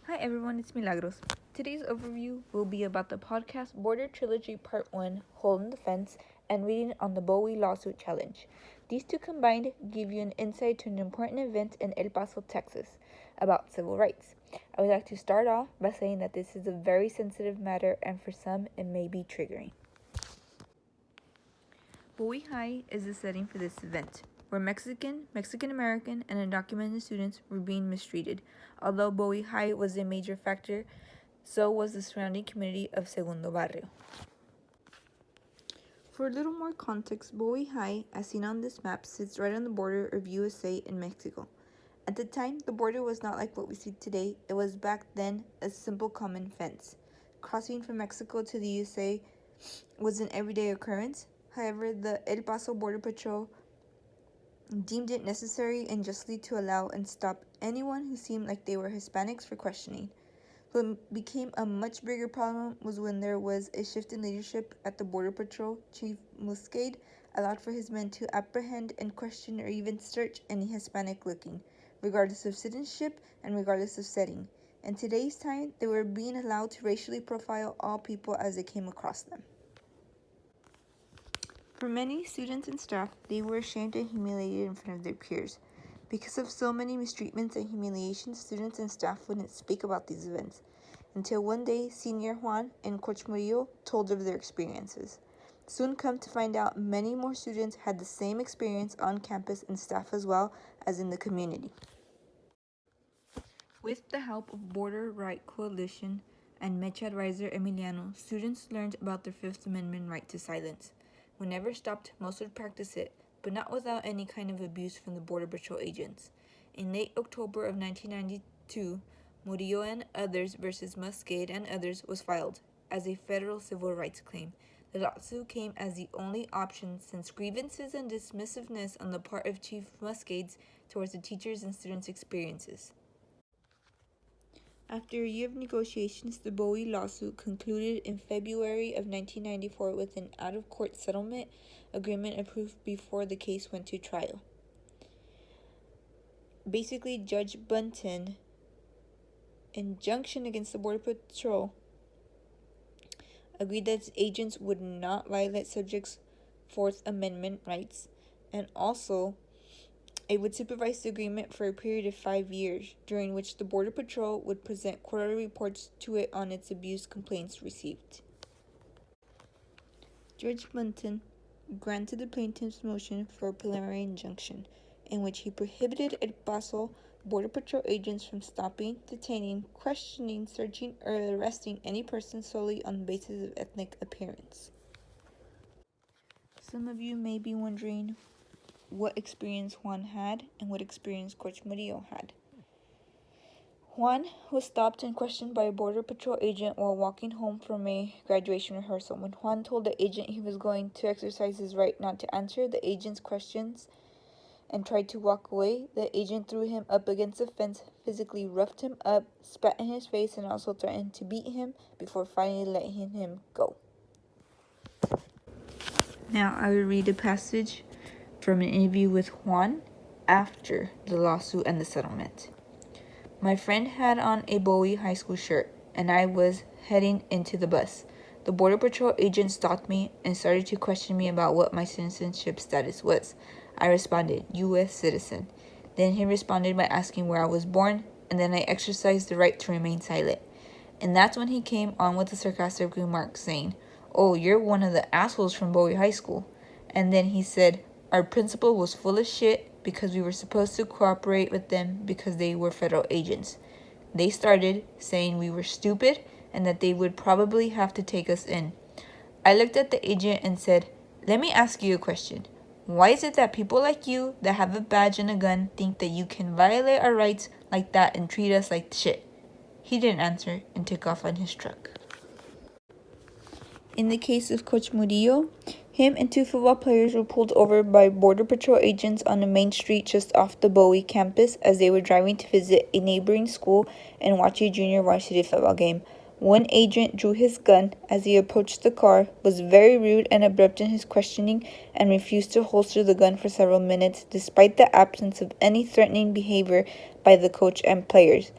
Hi everyone, it's Milagros. Today's overview will be about the podcast Border Trilogy Part 1, Holding the Fence, and reading on the Bowie Lawsuit Challenge. These two combined give you an insight to an important event in El Paso, Texas, about civil rights. I would like to start off by saying that this is a very sensitive matter and for some it may be triggering. Bowie High is the setting for this event, where Mexican American, and undocumented students were being mistreated. Although Bowie High was a major factor, so was the surrounding community of Segundo Barrio. For a little more context, Bowie High, as seen on this map, sits right on the border of USA and Mexico. At the time, the border was not like what we see today. It was back then a simple common fence. Crossing from Mexico to the USA was an everyday occurrence. However, the El Paso Border Patrol deemed it necessary and justly to allow and stop anyone who seemed like they were Hispanics for questioning. What became a much bigger problem was when there was a shift in leadership at the Border Patrol. Chief Muscade allowed for his men to apprehend and question or even search any Hispanic looking, regardless of citizenship and regardless of setting. In today's time, they were being allowed to racially profile all people as they came across them. For many students and staff, they were ashamed and humiliated in front of their peers. Because of so many mistreatments and humiliations, students and staff wouldn't speak about these events, until one day Senior Juan and Coach Murillo told of their experiences. Soon come to find out, many more students had the same experience on campus and staff as well as in the community. With the help of Border Right Coalition and Mecha advisor Emiliano, students learned about their Fifth Amendment right to silence. Whenever stopped, most would practice it, but not without any kind of abuse from the Border Patrol agents. In late October of 1992, Murillo and others versus Muscade and others was filed as a federal civil rights claim. The lawsuit came as the only option since grievances and dismissiveness on the part of Chief Muscade towards the teachers' and students' experiences. After a year of negotiations, the Bowie lawsuit concluded in February of 1994 with an out-of-court settlement agreement approved before the case went to trial. Basically, Judge Bunton's injunction against the Border Patrol agreed that its agents would not violate subjects' Fourth Amendment rights, and also it would supervise the agreement for a period of 5 years, during which the Border Patrol would present quarterly reports to it on its abuse complaints received. Judge Bunton granted the plaintiff's motion for a preliminary injunction, in which he prohibited El Paso Border Patrol agents from stopping, detaining, questioning, searching, or arresting any person solely on the basis of ethnic appearance. Some of you may be wondering what experience Juan had and what experience Coach Murillo had. Juan was stopped and questioned by a Border Patrol agent while walking home from a graduation rehearsal. When Juan told the agent he was going to exercise his right not to answer the agent's questions and tried to walk away, the agent threw him up against the fence, physically roughed him up, spat in his face, and also threatened to beat him before finally letting him go. Now I will read a passage from an interview with Juan after the lawsuit and the settlement. My friend had on a Bowie High School shirt, and I was heading into the bus. The Border Patrol agent stopped me and started to question me about what my citizenship status was. I responded, U.S. citizen. Then he responded by asking where I was born, and then I exercised the right to remain silent. And that's when he came on with a sarcastic remark saying, "Oh, you're one of the assholes from Bowie High School." And then he said, "Our principal was full of shit because we were supposed to cooperate with them because they were federal agents. They started saying we were stupid and that they would probably have to take us in." I looked at the agent and said, "Let me ask you a question. Why is it that people like you that have a badge and a gun think that you can violate our rights like that and treat us like shit?" He didn't answer and took off on his truck. In the case of Coach Murillo, him and 2 football players were pulled over by Border Patrol agents on a main street just off the Bowie campus as they were driving to visit a neighboring school and watch a junior varsity football game. One agent drew his gun as he approached the car, was very rude and abrupt in his questioning, and refused to holster the gun for several minutes, despite the absence of any threatening behavior by the coach and players.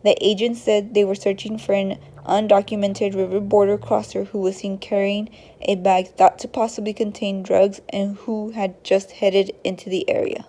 The agents said they were searching for an undocumented river border crosser who was seen carrying a bag thought to possibly contain drugs and who had just headed into the area.